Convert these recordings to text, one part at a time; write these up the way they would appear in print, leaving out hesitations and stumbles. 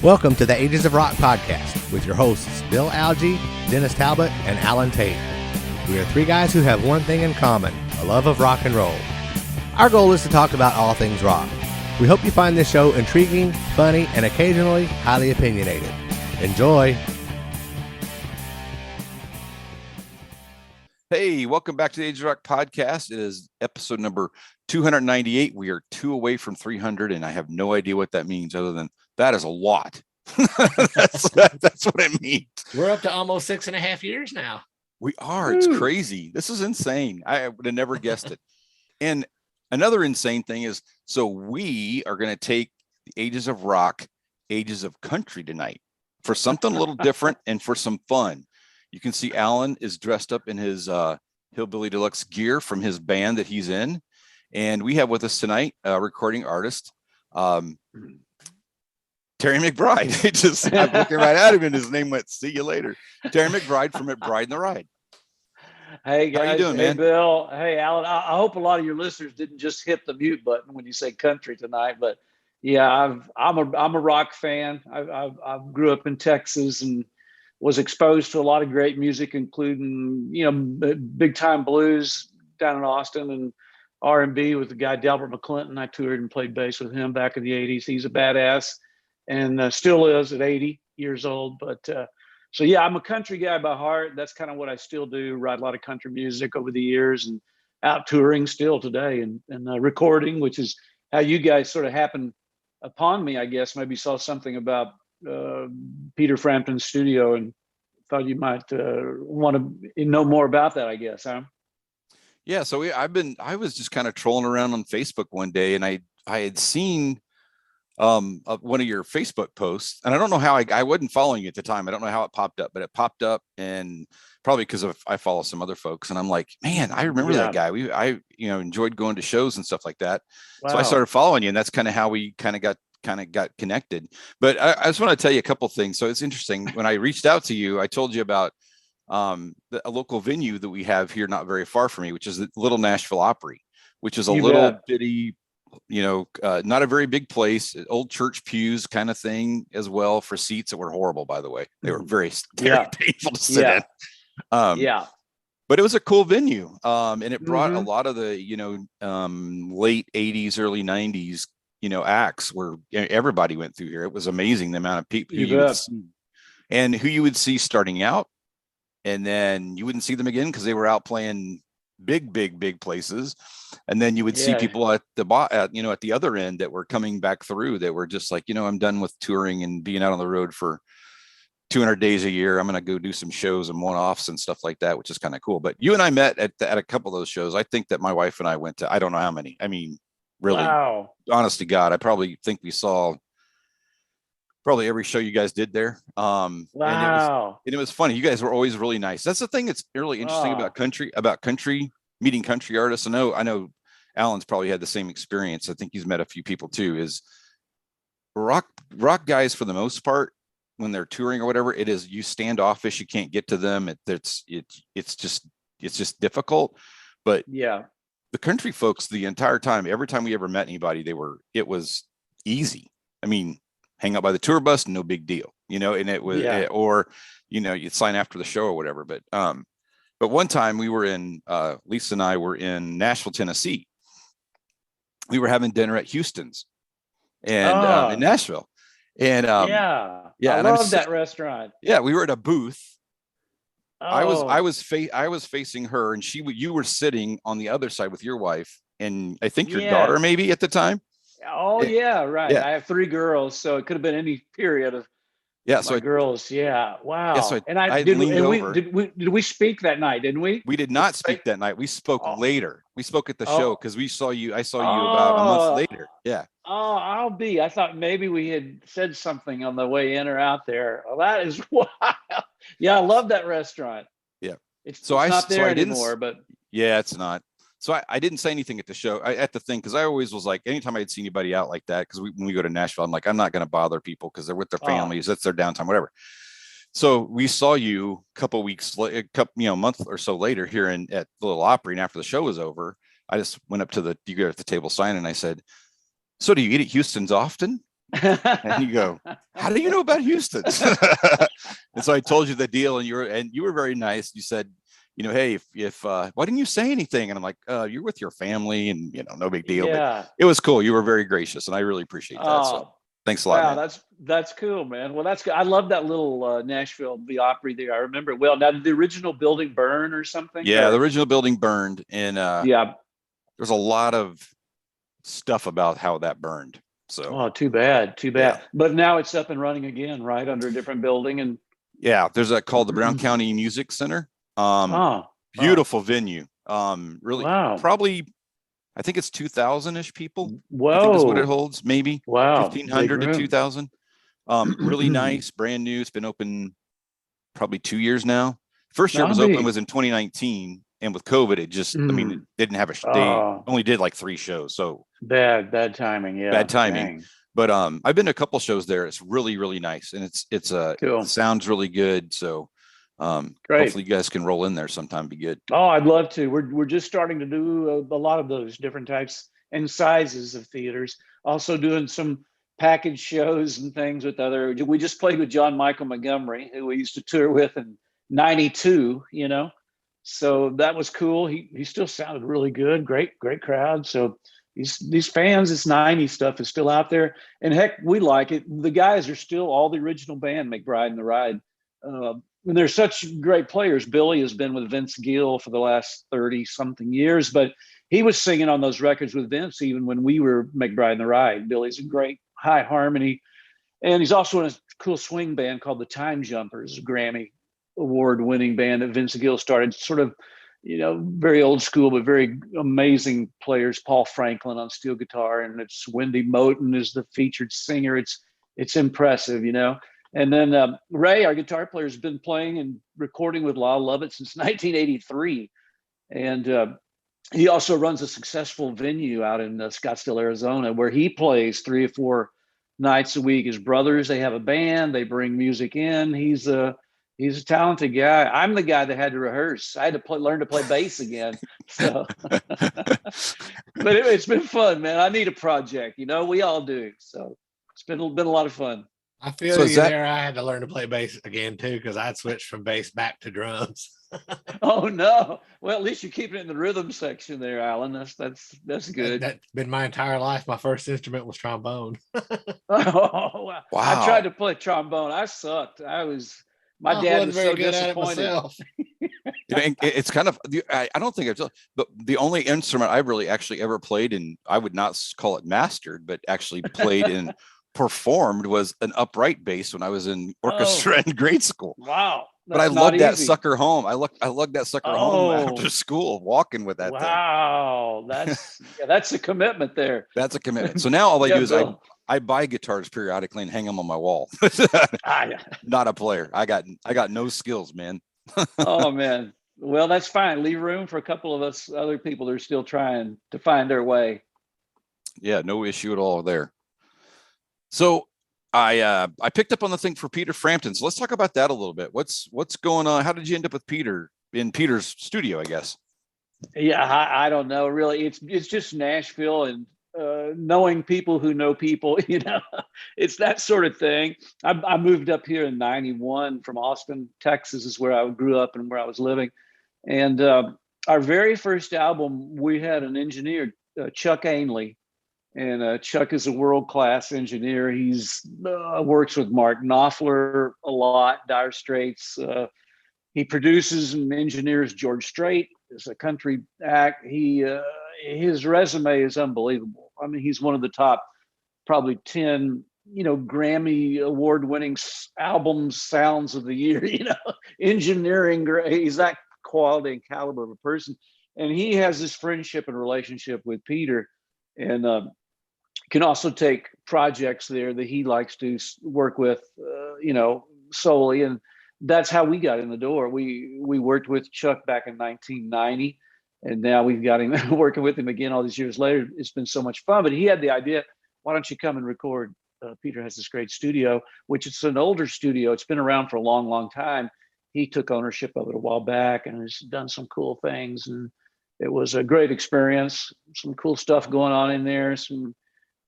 Welcome to the Ages of Rock podcast with your hosts Bill Algie, Dennis Talbot, and Alan Tate. We are three guys who have one thing in common, a love of rock and roll. Our goal is to talk about all things rock. We hope you find this show intriguing, funny, and occasionally highly opinionated. Enjoy! Hey, welcome back to the Age of Rock podcast. It is episode number 298. We are 2 away from 300, and I have no idea what that means other than that is a lot. that's what it means. We're up to almost 6.5 years now. We are. It's crazy. This is insane. I would have never guessed it. And another insane thing is, so we are going to take the Ages of Rock, Ages of Country tonight for something a little different and for some fun. You can see Alan is dressed up in his Hillbilly Deluxe gear from his band that he's in. And we have with us tonight a recording artist, Terry McBride. I'm looking right at him and his name went, see you later. Terry McBride from McBride and the Ride. Hey guys, how you doing, man? Bill, hey Alan. I hope a lot of your listeners didn't just hit the mute button when you say country tonight, but yeah, I'm a rock fan. I grew up in Texas and was exposed to a lot of great music, including big time blues down in Austin and R&B with the guy Delbert McClinton. I toured and played bass with him back in the '80s. He's a badass and still is at 80 years old. But so yeah, I'm a country guy by heart. That's kind of what I still do. Write a lot of country music over the years and out touring still today and recording, which is how you guys sort of happened upon me, I guess. Maybe saw something about Peter Frampton's studio and thought you might want to know more about that, I guess, huh? Yeah, so I was just kind of trolling around on Facebook one day, and I had seen one of your Facebook posts, and I don't know how I wasn't following you at the time. I don't know how it popped up, but it popped up, and probably because I follow some other folks, and I'm like, man, I remember that guy. I enjoyed going to shows and stuff like that. Wow. So I started following you, and that's kind of how we kind of got connected. But I just want to tell you a couple things. So it's interesting. When I reached out to you, I told you about a local venue that we have here not very far from me, which is the Little Nashville Opry, which is a little bitty, not a very big place, old church pews kind of thing as well, for seats that were horrible, by the way. They were very painful to sit in. But it was a cool venue. And it brought a lot of the, late 80s, early 90s, acts where everybody went through here. It was amazing the amount of people you would see, and who you would see starting out, and then you wouldn't see them again because they were out playing big places, and then you would see people at the other end that were coming back through that were just like, I'm done with touring and being out on the road for 200 days a year. I'm going to go do some shows and one-offs and stuff like that, which is kind of cool. But you and I met at a couple of those shows. I think that my wife and I went to, I don't know how many. I mean, really, honest to God, I probably think we saw probably every show you guys did there. And it was funny. You guys were always really nice. That's the thing that's really interesting about country, meeting country artists. I know Alan's probably had the same experience. I think he's met a few people too, is rock guys, for the most part, when they're touring or whatever, it is, you standoffish, you can't get to them. It's just difficult. But the country folks, the entire time, every time we ever met anybody, it was easy. I mean, hang out by the tour bus, no big deal, and it was, you'd sign after the show or whatever. But one time we were Lisa and I were in Nashville, Tennessee. We were having dinner at Houston's and in Nashville. And I love that restaurant. Yeah, we were at a booth. I was facing her, and you were sitting on the other side with your wife and I think your daughter maybe at the time. Oh yeah, right. I have 3 girls, so it could have been any period of girls. Yeah. Wow. Yeah, so did we speak that night, didn't we? We did not speak that night. We spoke later. We spoke at the show because I saw you about a month later. Yeah. Oh, I thought maybe we had said something on the way in or out there. Oh, that is wild. Yeah, I love that restaurant. Yeah. It's not there anymore, but yeah, it's not. So I didn't say anything at the show, at the thing, because I always was like, anytime I'd see anybody out like that, because when we go to Nashville, I'm like, I'm not going to bother people because they're with their families. That's their downtime, whatever. So we saw you a couple weeks, a month or so later here at the Little Opry, and after the show was over, I just went up to you go at the table sign, and I said, "So do you eat at Houston's often?" And you go, "How do you know about Houston's?" And so I told you the deal, and you were very nice. You said, "Hey, if why didn't you say anything?" And I'm like, "You're with your family, and no big deal." Yeah. But it was cool. You were very gracious, and I really appreciate that. So thanks a lot, wow, man. that's cool, man. Well, that's good. I love that little Nashville, the Opry there. I remember it well. Now, did the original building burn or something? Yeah, the original building burned, and yeah. there's a lot of stuff about how that burned. So, Oh, too bad. Yeah. But now it's up and running again, right, under a different building. And yeah, there's that called the Brown County Music Center. Beautiful venue. Really, wow. probably, I think it's 2,000-ish people. Whoa. I think that's what it holds. Maybe wow, 1,500 to 2,000. Really nice, brand new. It's been open probably 2 years now. First year it was open was in 2019, and with COVID, it just, it didn't have they only did like 3 shows. So bad timing. Yeah, bad timing. Dang. But I've been to a couple shows there. It's really, really nice, and it's cool. It sounds really good. So great. Hopefully you guys can roll in there sometime. Be good. Oh, I'd love to. We're just starting to do a lot of those different types and sizes of theaters. Also doing some package shows and things with other. We just played with John Michael Montgomery, who we used to tour with in '92. So that was cool. He still sounded really good. Great crowd. So these fans, this '90s stuff is still out there, and heck, we like it. The guys are still all the original band, McBride and the Ride. And they're such great players. Billy has been with Vince Gill for the last 30 something years, but he was singing on those records with Vince even when we were McBride and the Ride. Billy's a great high harmony, and he's also in a cool swing band called the Time Jumpers, a Grammy award-winning band that Vince Gill started. Sort of, very old school but very amazing players. Paul Franklin on steel guitar, and it's Wendy Moten is the featured singer. It's impressive, And then Ray, our guitar player, has been playing and recording with Lyle Lovett since 1983. And he also runs a successful venue out in Scottsdale, Arizona, where he plays 3 or 4 nights a week. His brothers, they have a band. They bring music in. He's a talented guy. I'm the guy that had to rehearse. I had to learn to play bass again. So, but it's been fun, man. I need a project. We all do. So it's been a lot of fun. I feel there. I had to learn to play bass again too, because I'd switched from bass back to drums. Oh no! Well, at least you're keeping it in the rhythm section there, Alan. That's good. That's been my entire life. My first instrument was trombone. Oh wow! I tried to play trombone. I sucked. My dad was so disappointed. It's kind of, I don't think but the only instrument I really actually ever played, and I would not call it mastered, but actually played and performed, was an upright bass when I was in orchestra in grade school. Wow. But I lugged that sucker home. I lugged that sucker home after school, walking with that thing. Wow. That's a commitment there. That's a commitment. So now all I do is I buy guitars periodically and hang them on my wall. Not a player. I got no skills, man. Oh man. Well, that's fine. Leave room for a couple of us other people that are still trying to find their way. Yeah, no issue at all there. So I picked up on the thing for Peter Frampton. So let's talk about that a little bit. What's going on? How did you end up with Peter in Peter's studio, I guess? Yeah, I don't know. Really, it's just Nashville and knowing people who know people, it's that sort of thing. I moved up here in '91 from Austin, Texas, is where I grew up and where I was living. And our very first album, we had an engineer, Chuck Ainley. And Chuck is a world-class engineer. He's works with Mark Knopfler a lot, Dire Straits. He produces and engineers George Strait. Is a country act. His resume is unbelievable. I mean, he's one of the top, probably 10, Grammy award-winning albums, sounds of the year. Engineering. He's that quality and caliber of a person. And he has this friendship and relationship with Peter, and can also take projects there that he likes to work with, solely. And that's how we got in the door. We worked with Chuck back in 1990, and now we've got him working with him again all these years later. It's been so much fun. But he had the idea, why don't you come and record Peter has this great studio, which it's an older studio. It's been around for a long, long time. He took ownership of it a while back and has done some cool things. And it was a great experience. Some cool stuff going on in there, some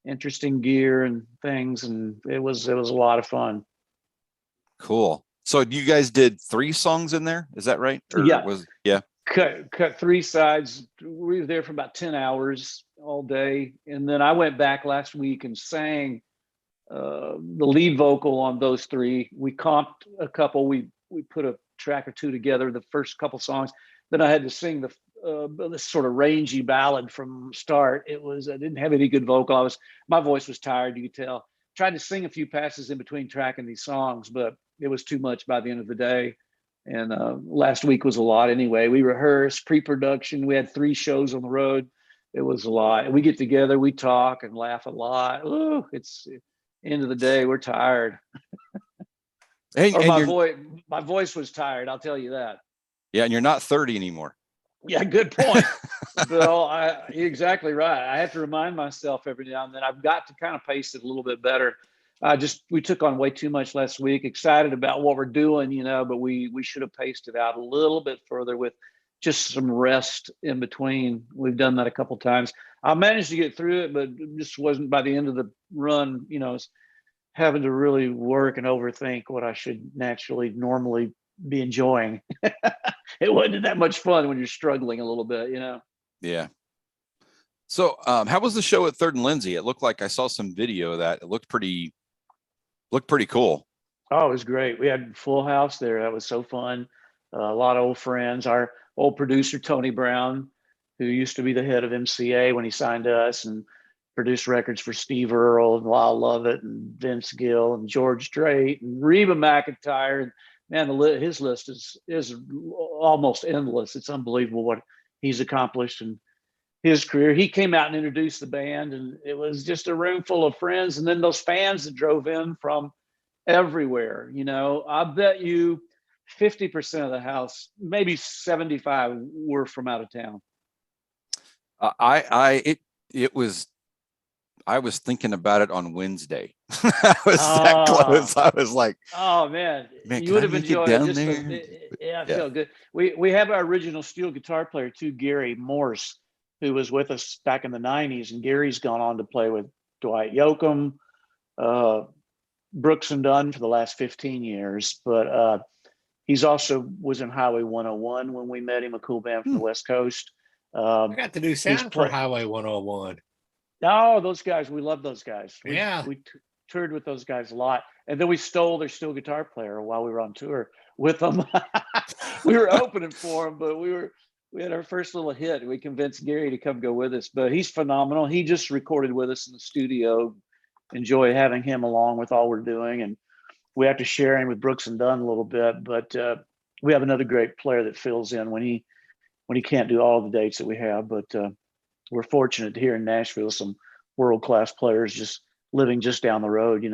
interesting gear and things. And it was a lot of fun. Cool. So you guys did 3 songs in there? Is that right? Or Yeah. Cut 3 sides. We were there for about 10 hours all day. And then I went back last week and sang the lead vocal on those 3. We comped a couple. We put a track or 2 together, the first couple songs. Then I had to sing this sort of rangy ballad from start. I didn't have any good vocal. My voice was tired, you could tell. Tried to sing a few passes in between tracking these songs, but it was too much by the end of the day. And last week was a lot anyway. We rehearsed, pre-production. We had 3 shows on the road. It was a lot. We get together, we talk and laugh a lot. Oh, it's end of the day, we're tired. My voice was tired, I'll tell you that. Yeah, and you're not 30 anymore. Yeah, good point. Bill, you're exactly right. I have to remind myself every now and then. I've got to kind of pace it a little bit better. We took on way too much last week. Excited about what we're doing, but we should have paced it out a little bit further with just some rest in between. We've done that a couple times. I managed to get through it, but it just wasn't by the end of the run, having to really work and overthink what I should normally be enjoying. It wasn't that much fun when you're struggling a little bit, Yeah. So how was the show at 3rd and Lindsay? It looked like I saw some video of that. It looked pretty cool. Oh, it was great. We had full house there. That was so fun. A lot of old friends. Our old producer, Tony Brown, who used to be the head of MCA when he signed us and produced records for Steve Earle and Lyle Lovett and Vince Gill and George Strait and Reba McEntire. And man, his list is almost endless. It's unbelievable what he's accomplished in his career. He came out and introduced the band, and it was just a room full of friends. And then those fans that drove in from everywhere. I bet you 50% of the house, maybe 75, were from out of town. I was thinking about it on Wednesday. I was that close. I was like, "Oh man, you would have enjoyed it." Just I feel good. We have our original steel guitar player too, Gary Morse, who was with us back in the '90s, and Gary's gone on to play with Dwight Yoakam, Brooks and Dunn for the last 15 years. But he's also was in Highway 101 when we met him, a cool band from the West Coast. I got to do sound for Highway 101. Oh, those guys, we love those guys. We toured with those guys a lot. And then we stole their steel guitar player while we were on tour with them. We were opening for them, but we had our first little hit. We convinced Gary to come go with us, but he's phenomenal. He just recorded with us in the studio. Enjoy having him along with all we're doing. And we have to share him with Brooks and Dunn a little bit, but we have another great player that fills in when he can't do all the dates that we have. But we're fortunate here in Nashville, some world-class players just living just down the road,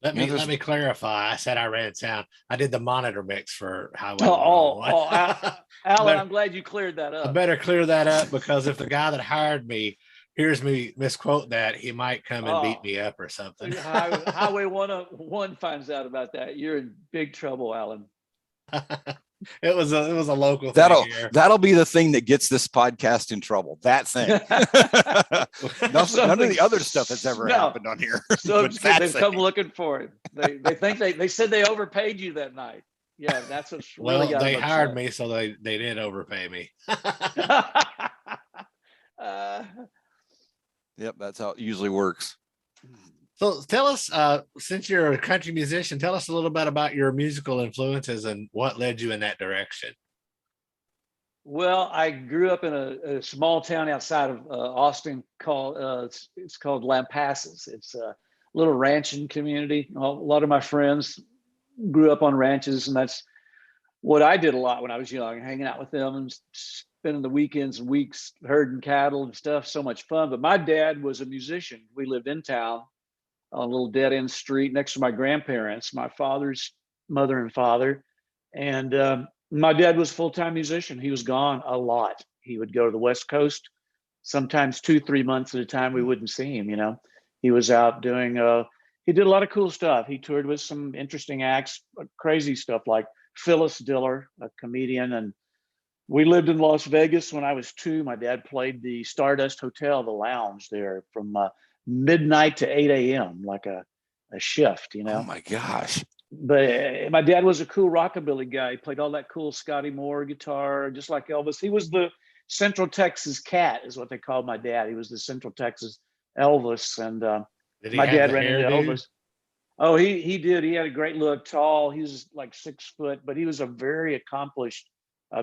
Let me clarify. I said I ran sound. I did the monitor mix for Highway 101. Alan, I'm glad you cleared that up. I better clear that up, because if the guy that hired me hears me misquote that, he might come and beat me up or something. Highway 101 finds out about that. You're in big trouble, Alan. It was a local thing here. That'll be the thing that gets this podcast in trouble. That thing. None of the other stuff that's ever happened on here. So they've come looking for him. They think they said they overpaid you that night. Yeah, that's what's really got they hired me, so they did overpay me. Yep, that's how it usually works. So tell us, since you're a country musician, tell us a little bit about your musical influences and what led you in that direction. Well, I grew up in a small town outside of Austin called it's called Lampasas. It's a little ranching community. A lot of my friends grew up on ranches, and that's what I did a lot when I was young, hanging out with them and spending the weekends and weeks herding cattle and stuff. So much fun. But my dad was a musician. We lived in town on a little dead end street next to my grandparents, my father's mother and father. And my dad was a full-time musician. He was gone a lot. He would go to the West Coast, sometimes 2-3 months at a time. We wouldn't see him, he was out doing, he did a lot of cool stuff. He toured with some interesting acts, crazy stuff like Phyllis Diller, a comedian. And we lived in Las Vegas when I was 2. My dad played the Stardust Hotel, the lounge there, from midnight to 8 a.m., like a shift, you know? Oh my gosh. But my dad was a cool rockabilly guy. He played all that cool Scotty Moore guitar, just like Elvis. He was the Central Texas Cat, is what they called my dad. He was the Central Texas Elvis. And Did he my have dad the ran into hairdo? Elvis. Oh, he did. He had a great look, tall. He was like 6 foot, but he was a very accomplished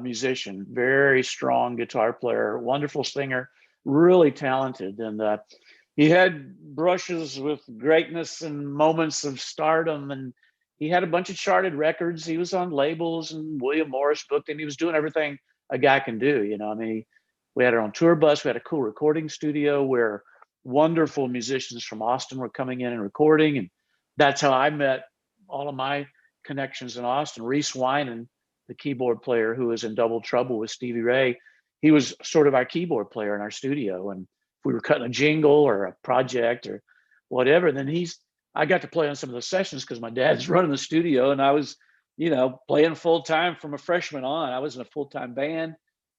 musician, very strong guitar player, wonderful singer, really talented. And he had brushes with greatness and moments of stardom. And he had a bunch of charted records. He was on labels, and William Morris booked him. He was doing everything a guy can do. You know, I mean, we had our own tour bus. We had a cool recording studio where wonderful musicians from Austin were coming in and recording. And that's how I met all of my connections in Austin. Reese Winan, the keyboard player who was in Double Trouble with Stevie Ray, he was sort of our keyboard player in our studio. And if we were cutting a jingle or a project or whatever, then I got to play on some of the sessions because my dad's running the studio, and I was, you know, playing full time from a freshman on. I was in a full-time band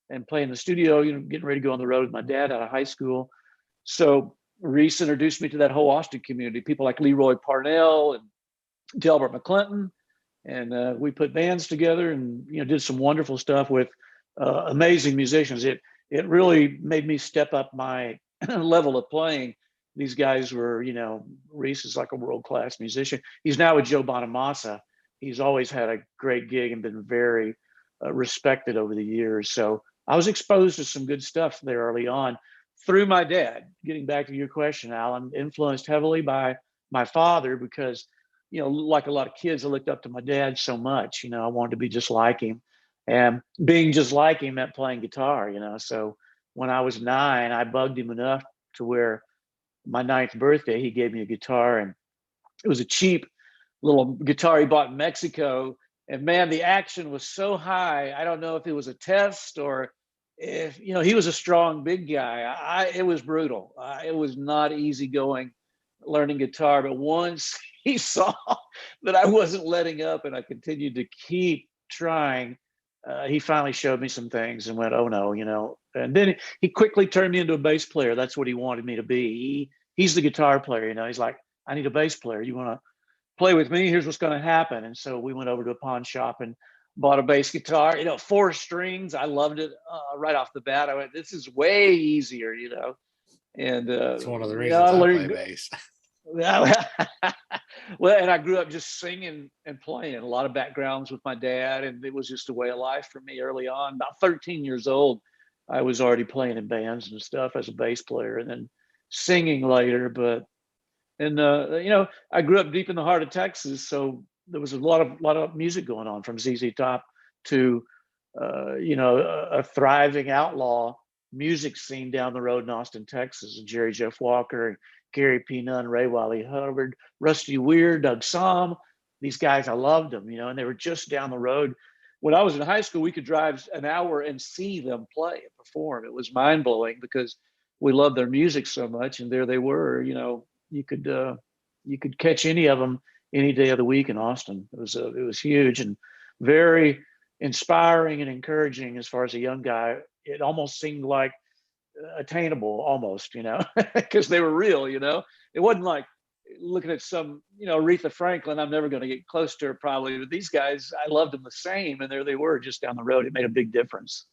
and playing the studio, you know, getting ready to go on the road with my dad out of high school. So Reese introduced me to that whole Austin community, people like Leroy Parnell and Delbert McClinton. And we put bands together and, you know, did some wonderful stuff with amazing musicians. It really made me step up my level of playing. These guys were, you know, Reese is like a world-class musician. He's now with Joe Bonamassa. He's always had a great gig and been very respected over the years. So I was exposed to some good stuff there early on through my dad. Getting back to your question, Alan, influenced heavily by my father because, you know, like a lot of kids, I looked up to my dad so much. You know, I wanted to be just like him. And being just like him meant playing guitar, you know. So when I was 9, I bugged him enough to where my 9th birthday, he gave me a guitar, and it was a cheap little guitar he bought in Mexico. And man, the action was so high. I don't know if it was a test or if, you know, he was a strong, big guy. It was brutal. It was not easy going learning guitar. But once he saw that I wasn't letting up and I continued to keep trying, he finally showed me some things and went, oh no, you know. And then he quickly turned me into a bass player. That's what he wanted me to be. He's the guitar player, you know. He's like, I need a bass player. You want to play with me? Here's what's going to happen. And so we went over to a pawn shop and bought a bass guitar, you know, 4 strings. I loved it right off the bat. I went, this is way easier, you know. And It's one of the you know, reasons I play bass. Well, and I grew up just singing and playing, a lot of backgrounds with my dad, and it was just a way of life for me early on. About 13 years old, I was already playing in bands and stuff as a bass player, and then singing later. But you know, I grew up deep in the heart of Texas, so there was a lot of music going on, from ZZ Top to you know, a thriving outlaw music scene down the road in Austin, Texas. And Jerry Jeff Walker and Gary P. Nunn, Ray Wiley Hubbard, Rusty Weir, Doug Somm. These guys, I loved them, you know, and they were just down the road. When I was in high school, we could drive an hour and see them play and perform. It was mind blowing because we loved their music so much, and there they were. You know, you could catch any of them any day of the week in Austin. It was huge and very inspiring and encouraging as far as a young guy. It almost seemed like attainable, almost, you know, because they were real. You know, it wasn't like looking at some, you know, Aretha Franklin. I'm never going to get close to her probably, but these guys, I loved them the same, and there they were just down the road. It made a big difference.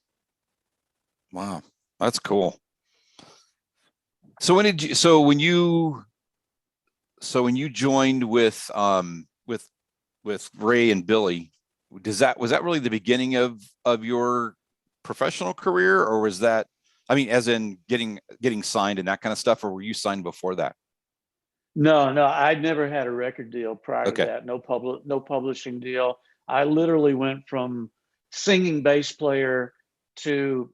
Wow, that's cool. So when you joined with Ray and Billy, was that really the beginning of your professional career, or was that, I mean, as in getting signed and that kind of stuff, or were you signed before that? No, I'd never had a record deal prior to that. No publishing deal. I literally went from singing bass player to,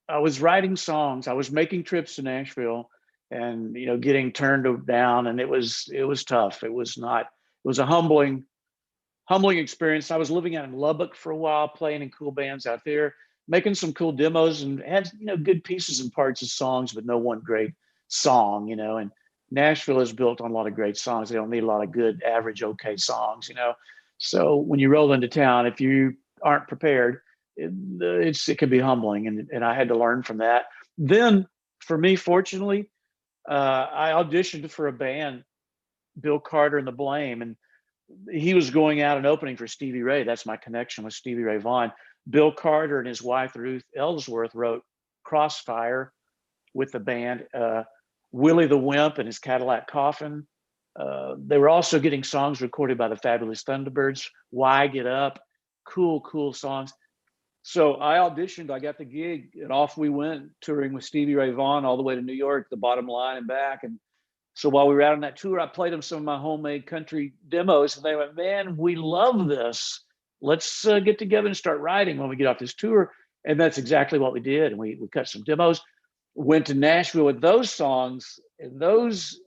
I was writing songs. I was making trips to Nashville, and, you know, getting turned down, and it was tough. It was a humbling experience. I was living out in Lubbock for a while, playing in cool bands out there, making some cool demos, and had, you know, good pieces and parts of songs, but no one great song, you know. And Nashville is built on a lot of great songs. They don't need a lot of good, average, okay songs, So when you roll into town, if you aren't prepared, it can be humbling. And I had to learn from that. Then for me, fortunately, I auditioned for a band, Bill Carter and the Blame, and he was going out and opening for Stevie Ray. That's my connection with Stevie Ray Vaughn. Bill Carter and his wife, Ruth Ellsworth, wrote Crossfire with the band. Willie the Wimp and his Cadillac Coffin. They were also getting songs recorded by the Fabulous Thunderbirds. Why Get Up? Cool songs. So I auditioned, I got the gig, and off we went, touring with Stevie Ray Vaughn all the way to New York, the Bottom Line and back. And so while we were out on that tour, I played them some of my homemade country demos, and they went, "Man, we love this. Let's get together and start writing when we get off this tour." And that's exactly what we did. And we cut some demos, went to Nashville with those songs and those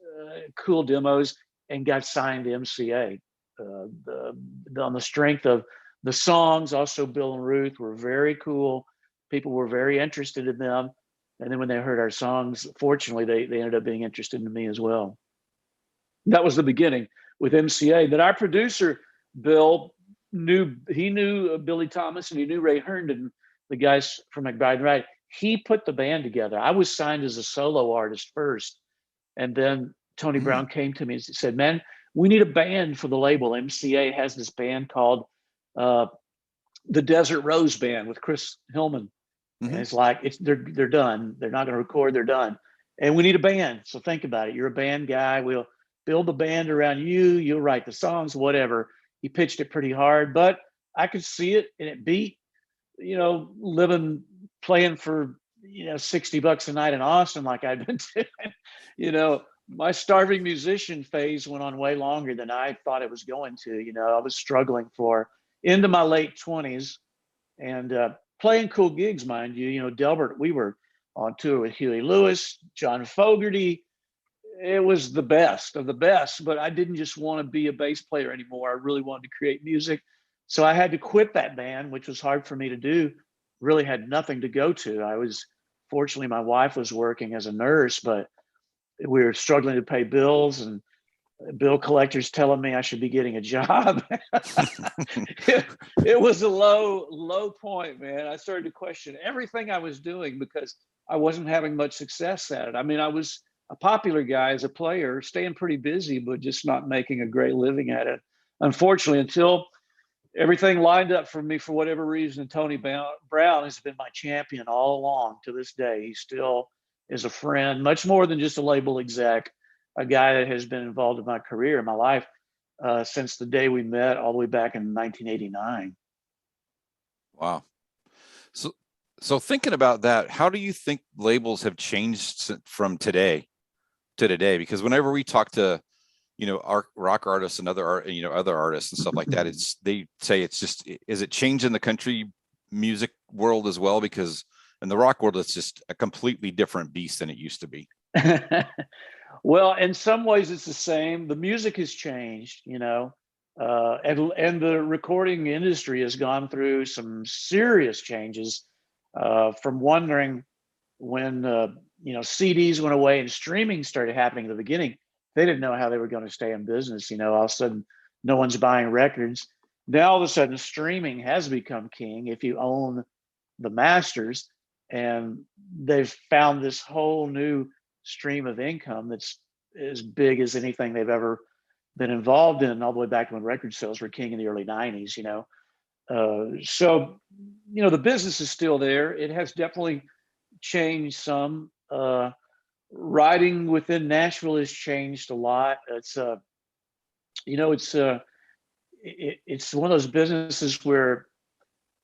cool demos, and got signed to MCA on the strength of the songs. Also, Bill and Ruth were very cool. People were very interested in them. And then when they heard our songs, fortunately, they ended up being interested in me as well. That was the beginning with MCA. But our producer, Bill, knew Billy Thomas, and he knew Ray Herndon, the guys from McBride and Wright. He put the band together. I was signed as a solo artist first. And then Tony Brown came to me and said, "Man, we need a band for the label. MCA has this band called the Desert Rose Band with Chris Hillman." And it's like, they're done. They're not going to record. They're done. And we need a band. So think about it. You're a band guy. We'll build the band around you. You'll write the songs, whatever. He pitched it pretty hard, but I could see it, and it beat, playing for, $60 a night in Austin like I'd been doing. My starving musician phase went on way longer than I thought it was going to. I was struggling into my late 20s, and playing cool gigs, mind you. Delbert, we were on tour with Huey Lewis, John Fogerty. It was the best of the best, but I didn't just want to be a bass player anymore. I really wanted to create music. So I had to quit that band, which was hard for me to do. Really had nothing to go to. Fortunately, my wife was working as a nurse, but we were struggling to pay bills, and bill collectors telling me I should be getting a job. It was a low point, man. I started to question everything I was doing because I wasn't having much success at it. I mean, I was a popular guy as a player, staying pretty busy, but just not making a great living at it. Unfortunately, until everything lined up for me for whatever reason, and Tony Brown has been my champion all along to this day. He still is a friend, much more than just a label exec, a guy that has been involved in my career, in my life, since the day we met all the way back in 1989. Wow. So thinking about that, how do you think labels have changed from today to today? Because whenever we talk to, our rock artists and other artists and stuff like that, they say is it changed in the country music world as well? Because in the rock world, it's just a completely different beast than it used to be. Well, in some ways it's the same. The music has changed, and the recording industry has gone through some serious changes, from wondering when, CDs went away and streaming started happening in the beginning. They didn't know how they were going to stay in business. All of a sudden, no one's buying records. Now, all of a sudden, streaming has become king if you own the masters, and they've found this whole new stream of income that's as big as anything they've ever been involved in, all the way back when record sales were king in the early 90s. So the business is still there. It has definitely changed some. Writing within Nashville has changed a lot. It's it's one of those businesses where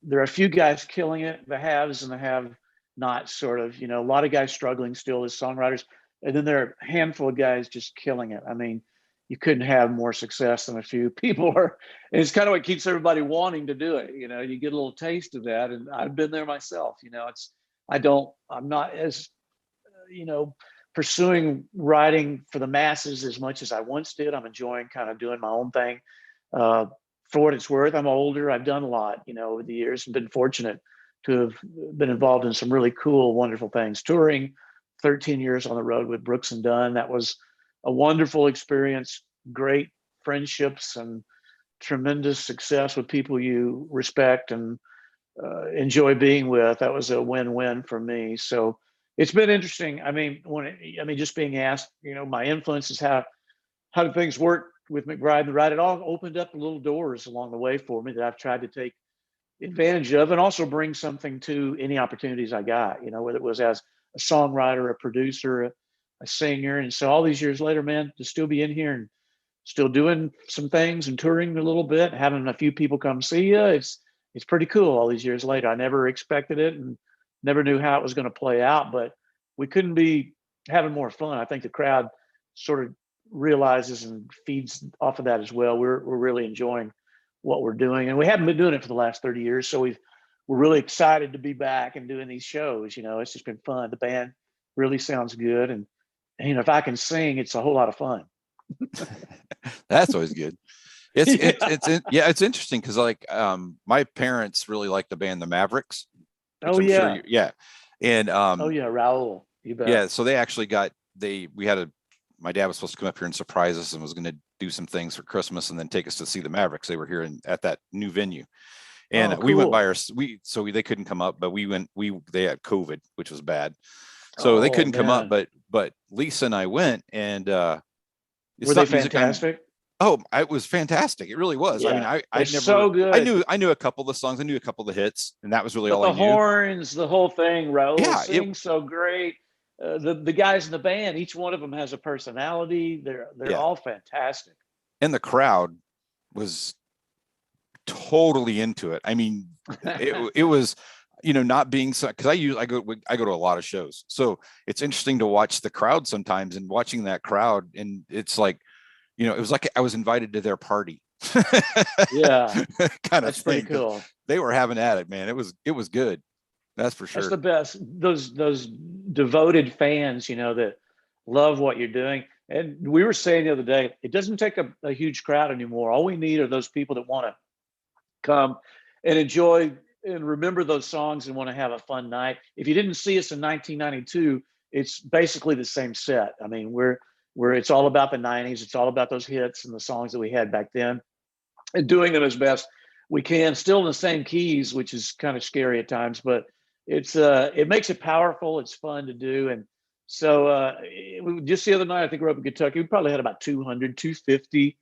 there are a few guys killing it, the haves and the have not, sort of. A lot of guys struggling still as songwriters, and then there are a handful of guys just killing it. I mean, you couldn't have more success than a few people are. And it's kind of what keeps everybody wanting to do it. You get a little taste of that, and I've been there myself. I'm not as pursuing writing for the masses as much as I once did. I'm enjoying kind of doing my own thing. For what it's worth, I'm older. I've done a lot, over the years, and been fortunate to have been involved in some really cool, wonderful things. Touring 13 years on the road with Brooks and Dunn. That was a wonderful experience, great friendships, and tremendous success with people you respect and enjoy being with. That was a win-win for me. So it's been interesting. I mean, just being asked, my influences, how do things work with McBride and Wright? It all opened up little doors along the way for me that I've tried to take advantage of, and also bring something to any opportunities I got, whether it was as a songwriter, a producer, a singer. And so all these years later, man, to still be in here and still doing some things and touring a little bit, having a few people come see you, it's pretty cool all these years later. I never expected it and never knew how it was going to play out, but we couldn't be having more fun. I think the crowd sort of realizes and feeds off of that as well. We're really enjoying what we're doing, and we haven't been doing it for the last 30 years. So we're really excited to be back and doing these shows. It's just been fun. The band really sounds good. And if I can sing, it's a whole lot of fun. That's always good. It's interesting because my parents really like the band the Mavericks. Oh yeah. Sure and Raul, you bet. Yeah, so they actually my dad was supposed to come up here and surprise us and was going to do some things for Christmas and then take us to see the Mavericks. They were here at that new venue, and we went by they couldn't come up, but they had COVID, which was bad, so they couldn't come up. But Lisa and I went, and were they fantastic? It was fantastic. It really was. Yeah. I never. So good. I knew a couple of the songs. I knew a couple of the hits, and that was really all I knew. The horns, the whole thing. Raul sings so great. The guys in the band, each one of them has a personality. They're all fantastic. And the crowd was totally into it. I mean, it was, not being so, because I go to a lot of shows, so it's interesting to watch the crowd sometimes, and watching that crowd, and it's like, it was like I was invited to their party. Yeah, kind of that's pretty cool. They were having at it, man. It was good. That's for sure. That's the best. Those devoted fans, that love what you're doing. And we were saying the other day, it doesn't take a huge crowd anymore. All we need are those people that want to come and enjoy and remember those songs and want to have a fun night. If you didn't see us in 1992, it's basically the same set. I mean, it's all about the 90s. It's all about those hits and the songs that we had back then, and doing them as best we can, still in the same keys, which is kind of scary at times, but it makes it powerful. It's fun to do. And so just the other night, I think we're up in Kentucky, we probably had about 200, 250.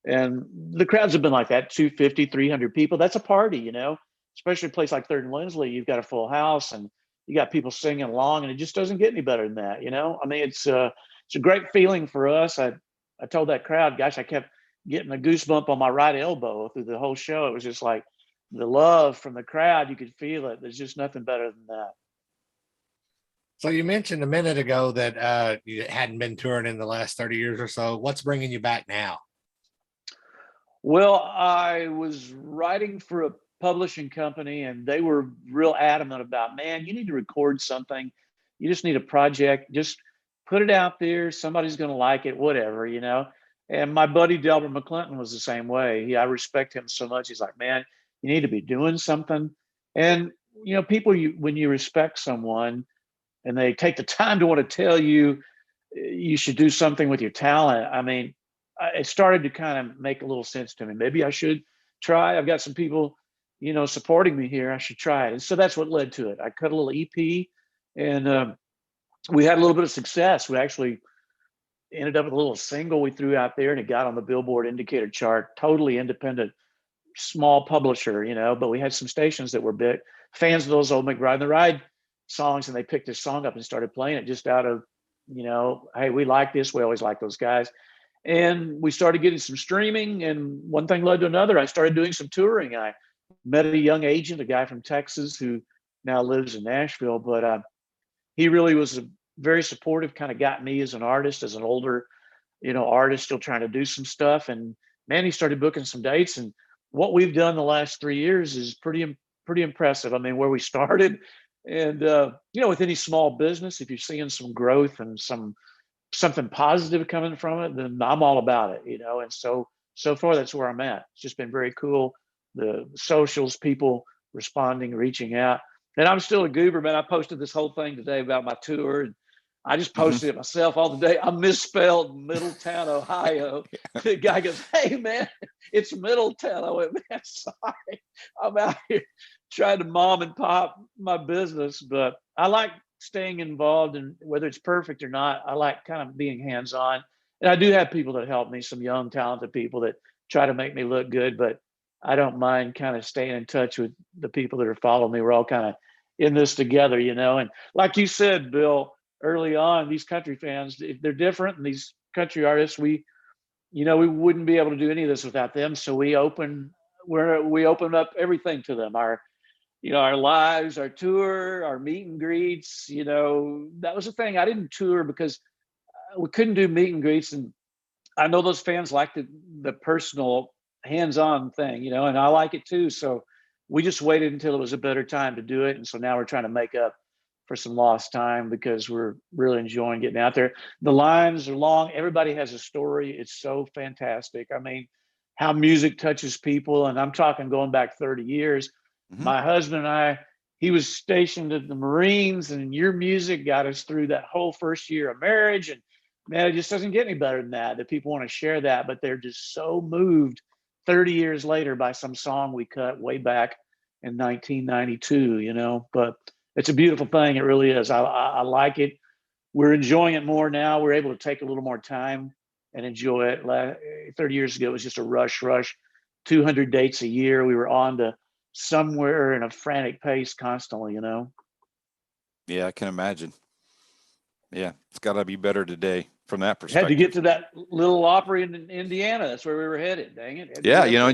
And the crowds have been like that, 250, 300 people. That's a party, especially a place like Third and Lindsley. You've got a full house and you got people singing along, and it just doesn't get any better than that. I mean, it's a great feeling for us. I told that crowd, gosh, I kept getting a goosebump on my right elbow through the whole show. It was just like, the love from the crowd, you could feel it. There's just nothing better than that. So you mentioned a minute ago that you hadn't been touring in the last 30 years or so. What's bringing you back now? Well, I was writing for a publishing company, and they were real adamant about, man, you need to record something. You just need a project. Just put it out there. Somebody's going to like it, whatever, And my buddy Delbert McClinton was the same way. I respect him so much. He's like, man, you need to be doing something. And, people, when you respect someone and they take the time to want to tell you, you should do something with your talent. I mean, it started to kind of make a little sense to me. Maybe I should try. I've got some people, supporting me here. I should try it. And so that's what led to it. I cut a little EP, and we had a little bit of success. We actually ended up with a little single we threw out there, and it got on the Billboard indicator chart, totally independent, small publisher, but we had some stations that were big fans of those old McBride and the Ride songs, and they picked this song up and started playing it just out of, hey, we like this. We always like those guys. And we started getting some streaming, and one thing led to another. I started doing some touring. I met a young agent, a guy from Texas who now lives in Nashville, but he really was very supportive, kind of got me as an artist, as an older, artist still trying to do some stuff. And man, he started booking some dates, and what we've done the last 3 years is pretty impressive. I mean, where we started, and with any small business, if you're seeing some growth and something positive coming from it, then I'm all about it, And so far, that's where I'm at. It's just been very cool. The socials, people responding, reaching out, and I'm still a goober, man. I posted this whole thing today about my tour, and I just posted it myself all the day. I misspelled Middletown, Ohio. The guy goes, "Hey man, it's Middletown." I went, "Man, sorry. I'm out here trying to mom and pop my business." But I like staying involved, and whether it's perfect or not, I like kind of being hands-on. And I do have people that help me, some young, talented people that try to make me look good, but I don't mind kind of staying in touch with the people that are following me. We're all kind of in this together, And like you said, Bill, early on, these country fans, they're different, and these country artists, we wouldn't be able to do any of this without them. So we open up everything to them. Our lives, our tour, our meet and greets. That was the thing. I didn't tour because we couldn't do meet and greets, and I know those fans like the personal, hands-on thing, and I like it too. So we just waited until it was a better time to do it, and so now we're trying to make up for some lost time because we're really enjoying getting out there. The lines are long. Everybody has a story. It's so fantastic. I mean, how music touches people, and I'm talking going back 30 years. Mm-hmm. My husband and he was stationed at the Marines, and your music got us through that whole first year of marriage. And man, it just doesn't get any better than that people want to share that, but they're just so moved 30 years later by some song we cut way back in 1992, but it's a beautiful thing. It really is. I like it. We're enjoying it more now. We're able to take a little more time and enjoy it. 30 years ago, it was just a rush, 200 dates a year. We were on to somewhere in a frantic pace constantly, Yeah, I can imagine. Yeah, it's got to be better today from that perspective. Had to get to that little Opry in Indiana. That's where we were headed. Dang it. Yeah, yeah,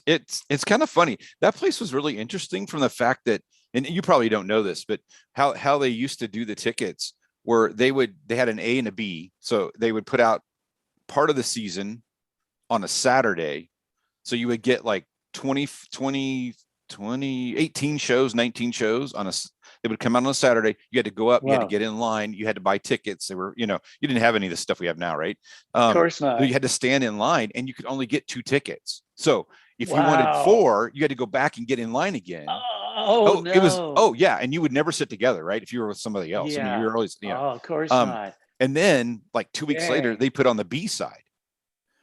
it's kind of funny. That place was really interesting from the fact that, and you probably don't know this, but how they used to do the tickets where they had an A and a B. So they would put out part of the season on a Saturday. So you would get like 18 shows, 19 shows they would come out on a Saturday. You had to go up, wow. You had to get in line. You had to buy tickets. They were, you didn't have any of the stuff we have now, right? Of course not. You had to stand in line, and you could only get 2 tickets. So if you wanted 4, you had to go back and get in line again. No. It was, yeah. And you would never sit together, right? If you were with somebody else. Yeah. I mean, you were always, of course not. And then like 2 weeks later, they put on the B side.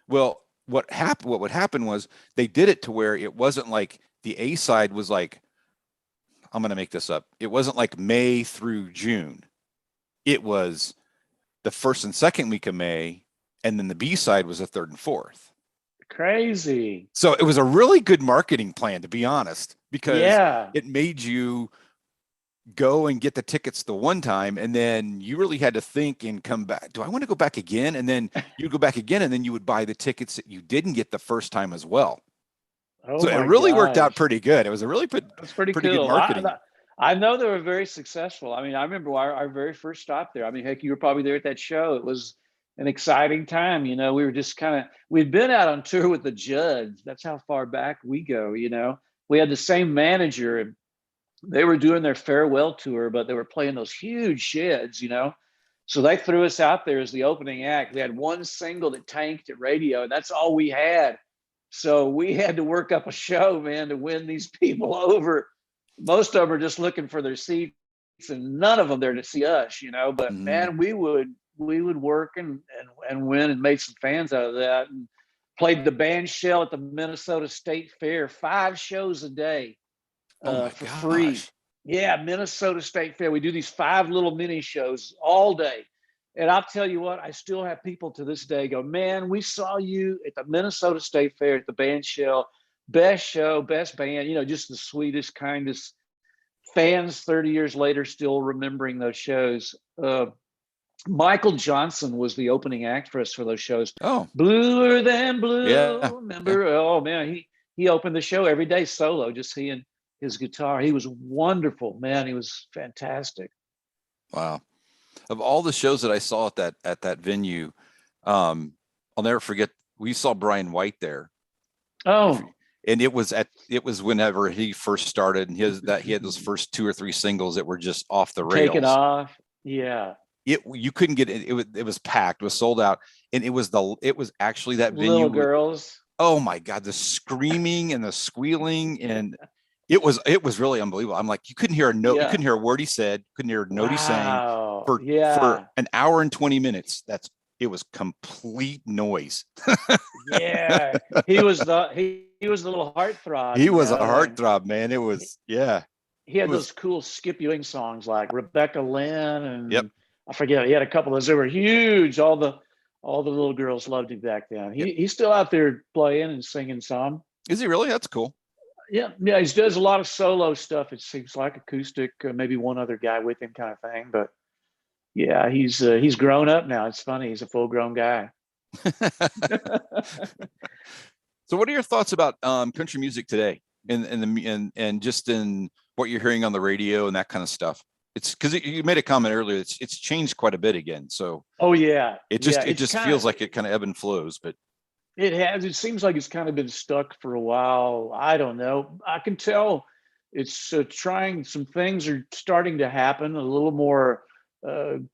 Well, what would happen was they did it to where it wasn't like the A side was like, I'm going to make this up. It wasn't like May through June. It was the first and second week of May. And then the B side was the third and fourth. Crazy. So it was a really good marketing plan, to be honest, because it made you go and get the tickets the one time. And then you really had to think and come back. Do I want to go back again? And then you'd go back again, and then you would buy the tickets that you didn't get the first time as well. So it really worked out pretty good. It was a really pretty cool. Good marketing. I know they were very successful. I mean, I remember our very first stop there. I mean, heck, you were probably there at that show. It was an exciting time. We were just we'd been out on tour with the Judds. That's how far back we go. We had the same manager, and they were doing their farewell tour, but they were playing those huge sheds, So they threw us out there as the opening act. We had one single that tanked at radio, and that's all we had. So we had to work up a show, man, to win these people over. Most of them are just looking for their seats, and none of them there to see us, But man, we would work and win and made some fans out of that, and played the band shell at the Minnesota State Fair, 5 shows a day for free. Yeah, Minnesota State Fair. We do these 5 little mini shows all day. And I'll tell you what, I still have people to this day go, man, we saw you at the Minnesota State Fair at the band shell, best show, best band, just the sweetest, kindest fans 30 years later still remembering those shows. Michael Johnson was the opening act for us for those shows. Oh, Bluer Than Blue. Yeah. Remember? Yeah. Oh man, he opened the show every day solo, just he and his guitar. He was wonderful, man. He was fantastic. Wow. Of all the shows that I saw at that venue, I'll never forget. We saw Brian White there. Oh, and it was whenever he first started, and he had those first 2 or 3 singles that were just off the rails. Taken off. Yeah. You couldn't get it. It was packed. It was sold out, and it was actually that venue. Little girls. Oh my God, the screaming and the squealing, and It was really unbelievable. I'm like, you couldn't hear a note, you Yeah. couldn't hear a word he said, couldn't hear a note he sang Wow. for Yeah. an hour and 20 minutes. It was complete noise. Yeah. He was the little heartthrob. He was a and heartthrob, man. It was, yeah. he It had was, those cool Skip Ewing songs like Rebecca Lynn and yep. I forget. He had a couple of those. They were huge. All the little girls loved him back then. Yep. He's still out there playing and singing some. Is he really? That's cool. Yeah, he does a lot of solo stuff. It seems like acoustic, maybe one other guy with him, kind of thing. But yeah, he's grown up now. It's funny. He's a full-grown guy. So, what are your thoughts about country music today, and just in what you're hearing on the radio and that kind of stuff? It's because you made a comment earlier. It's changed quite a bit again. So, oh yeah, it just feels like it kind of ebb and flows, but. It has. It seems like it's kind of been stuck for a while. I don't know. I can tell it's trying. Some things are starting to happen. A little more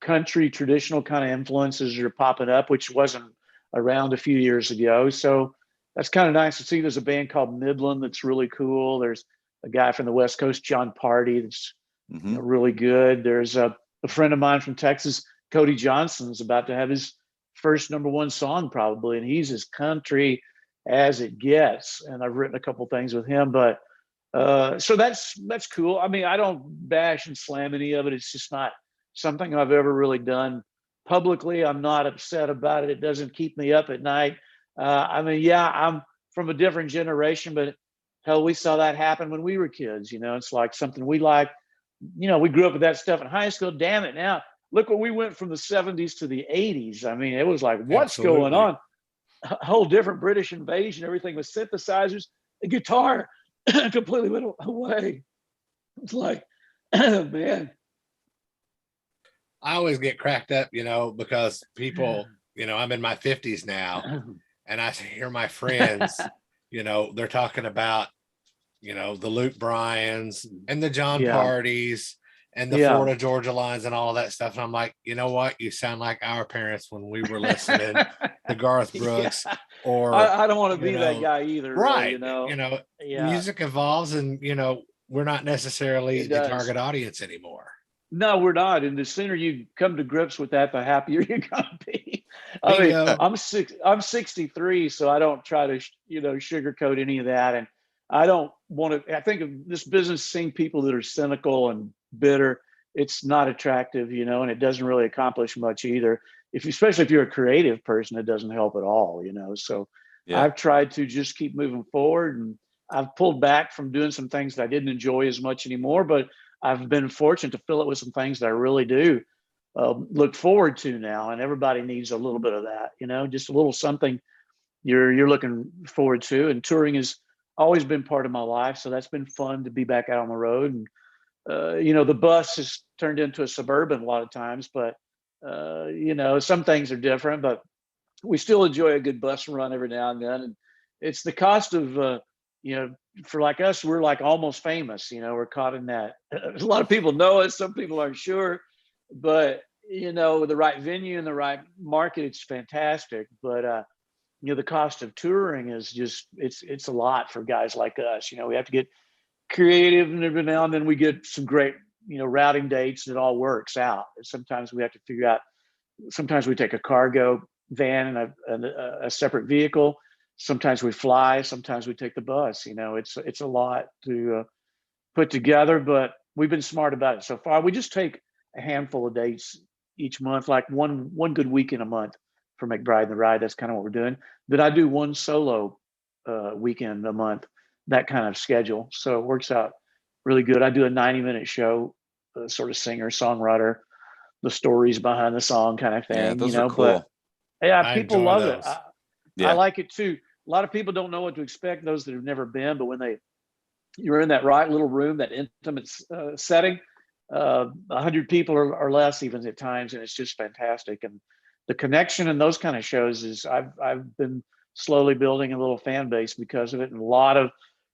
country traditional kind of influences are popping up, which wasn't around a few years ago. So that's kind of nice to see. There's a band called Midland that's really cool. There's a guy from the West Coast, John Party, that's really good. There's a friend of mine from Texas, Cody Johnson, is about to have his first #1 song probably, and he's as country as it gets. And I've written a couple things with him, but so that's cool. I mean, I don't bash and slam any of it. It's just not something I've ever really done publicly. I'm not upset about it. It doesn't keep me up at night. I mean, yeah, I'm from a different generation, but hell, we saw that happen when we were kids. It's like something we like. We grew up with that stuff in high school. Damn it, now look what we went from the 70s to the 80s. I mean, it was like, what's going on? A whole different British invasion. Everything was synthesizers. The guitar completely went away. It's like, man. I always get cracked up, because people, I'm in my 50s now, and I hear my friends, they're talking about, the Luke Bryans and the John Partys and the Florida Georgia lines and all of that stuff. And I'm like, you know what? You sound like our parents when we were listening to Garth Brooks. Or I don't want to be that guy either. Right. Really, music evolves, and we're not necessarily the target audience anymore. No, we're not. And the sooner you come to grips with that, the happier you're gonna be. I mean, I'm 63, so I don't try to sugarcoat any of that. And I don't want to. I think of this business, seeing people that are cynical and bitter, it's not attractive, and it doesn't really accomplish much either. Especially if you're a creative person, it doesn't help at all, So I've tried to just keep moving forward, and I've pulled back from doing some things that I didn't enjoy as much anymore, but I've been fortunate to fill it with some things that I really do look forward to now. And everybody needs a little bit of that, just a little something you're looking forward to. And touring has always been part of my life, so that's been fun to be back out on the road. And the bus has turned into a Suburban a lot of times, but some things are different, but we still enjoy a good bus run every now and then. And it's the cost of, for like us, we're like almost famous, we're caught in that. A lot of people know us. Some people aren't sure, but with the right venue and the right market, it's fantastic. But, the cost of touring is just, it's a lot for guys like us. We have to get creative, and every now and then we get some great, routing dates, and it all works out. Sometimes we have to figure out, sometimes we take a cargo van and a separate vehicle. Sometimes we fly, sometimes we take the bus. It's a lot to put together, but we've been smart about it so far. We just take a handful of dates each month, like one good weekend a month for McBride and the Ride. That's kind of what we're doing. Then I do one solo weekend a month, that kind of schedule. So it works out really good. I do a 90-minute show, sort of singer, songwriter, the stories behind the song kind of thing. Yeah, those are cool. But people love it. I like it too. A lot of people don't know what to expect, those that have never been, but when you're in that right little room, that intimate setting, 100 people or less even at times, and it's just fantastic. And the connection in those kind of shows is, I've been slowly building a little fan base because of it, and a lot of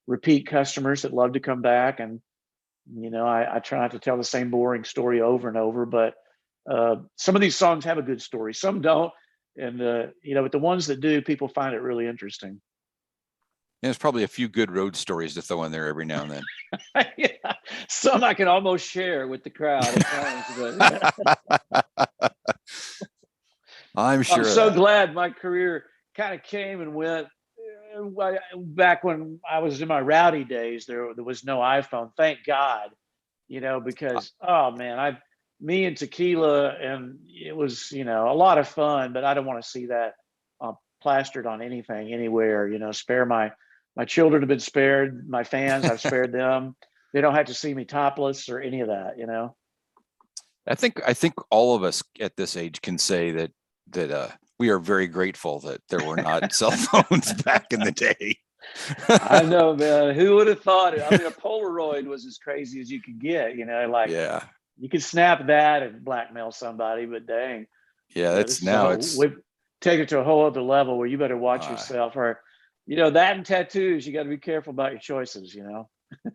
repeat customers that love to come back. And I try not to tell the same boring story over and over, but some of these songs have a good story, some don't. And but the ones that do, people find it really interesting. there's probably a few good road stories to throw in there every now and then. Yeah, some I can almost share with the crowd at times, but I'm sure. I'm so glad my career kind of came and went. Back when I was in my rowdy days, there was no iPhone. Thank God, because oh man, me and tequila, and it was a lot of fun. But I don't want to see that plastered on anything anywhere. Spare my children have been spared. My fans, I've spared them. They don't have to see me topless or any of that. I think all of us at this age can say that we are very grateful that there were not cell phones back in the day. I know, man. Who would have thought it? I mean, a Polaroid was as crazy as you could get. Yeah. You could snap that and blackmail somebody, but dang. Yeah, we've taken it to a whole other level where you better watch yourself, or that and tattoos. You got to be careful about your choices.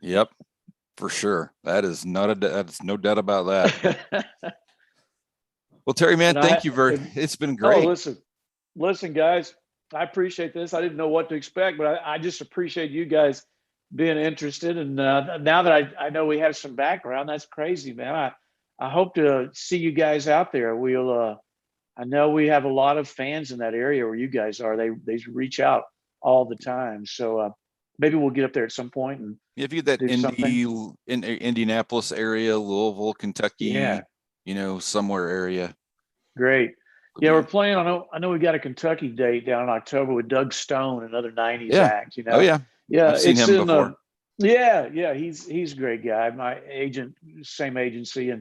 Yep, for sure. That's no doubt about that. Well, Terry, man, thank you it's been great. Oh, listen, guys, I appreciate this. I didn't know what to expect, but I just appreciate you guys being interested. And now that I know we have some background, that's crazy, man. I hope to see you guys out there. I know we have a lot of fans in that area where you guys are. They reach out all the time. So maybe we'll get up there at some point. And if you get that in Indianapolis area, Louisville, Kentucky, somewhere area. Great. Yeah, we're playing. I know we got a Kentucky date down in October with Doug Stone, another 90s act. Oh yeah. Yeah. I've seen him before. Yeah. He's a great guy. My agent, same agency.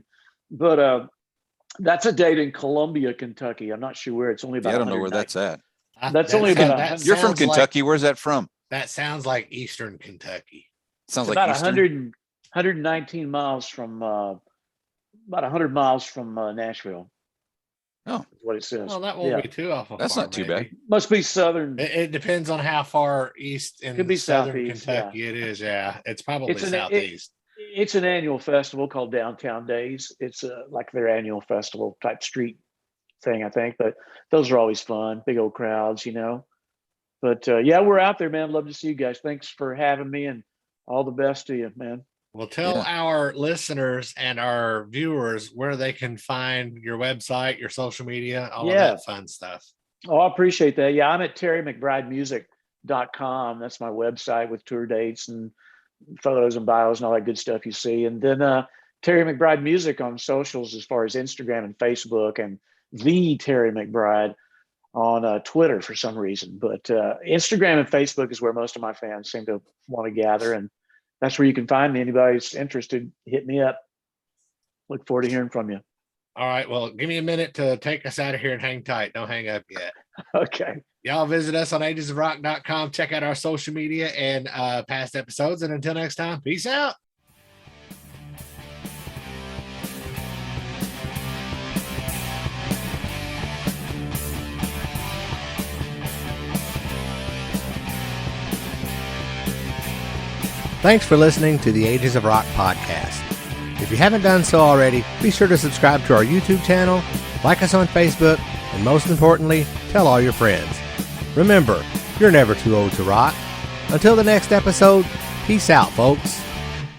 But that's a date in Columbia, Kentucky. I'm not sure where. It's only about. I don't know where that's at. That's only about. You're from Kentucky. Where's that from? That sounds like Eastern Kentucky. Sounds like about Eastern? 119 miles from. About 100 miles from Nashville. Oh, that's what it says. Well, that won't be too awful. That's not too bad. Must be southern. It depends on how far east in could be southern southeast, Kentucky it is. Yeah, it's probably southeast. It's an annual festival called Downtown Days. It's like their annual festival type street thing, I think. But those are always fun. Big old crowds, But yeah, we're out there, man. Love to see you guys. Thanks for having me, and all the best to you, man. Well, tell our listeners and our viewers where they can find your website, your social media, all of that fun stuff. Oh, I appreciate that. Yeah, I'm at terrymcbridemusic.com. That's my website with tour dates and photos and bios and all that good stuff you see. And then Terry McBride Music on socials as far as Instagram and Facebook, and the Terry McBride on Twitter for some reason. But Instagram and Facebook is where most of my fans seem to want to gather, and that's where you can find me. Anybody's interested, hit me up. Look forward to hearing from you. All right. Well, give me a minute to take us out of here and hang tight. Don't hang up yet. Okay. Y'all visit us on agesofrock.com. Check out our social media and past episodes. And until next time, peace out. Thanks for listening to the Ages of Rock podcast. If you haven't done so already, be sure to subscribe to our YouTube channel, like us on Facebook, and most importantly, tell all your friends. Remember, you're never too old to rock. Until the next episode, peace out, folks.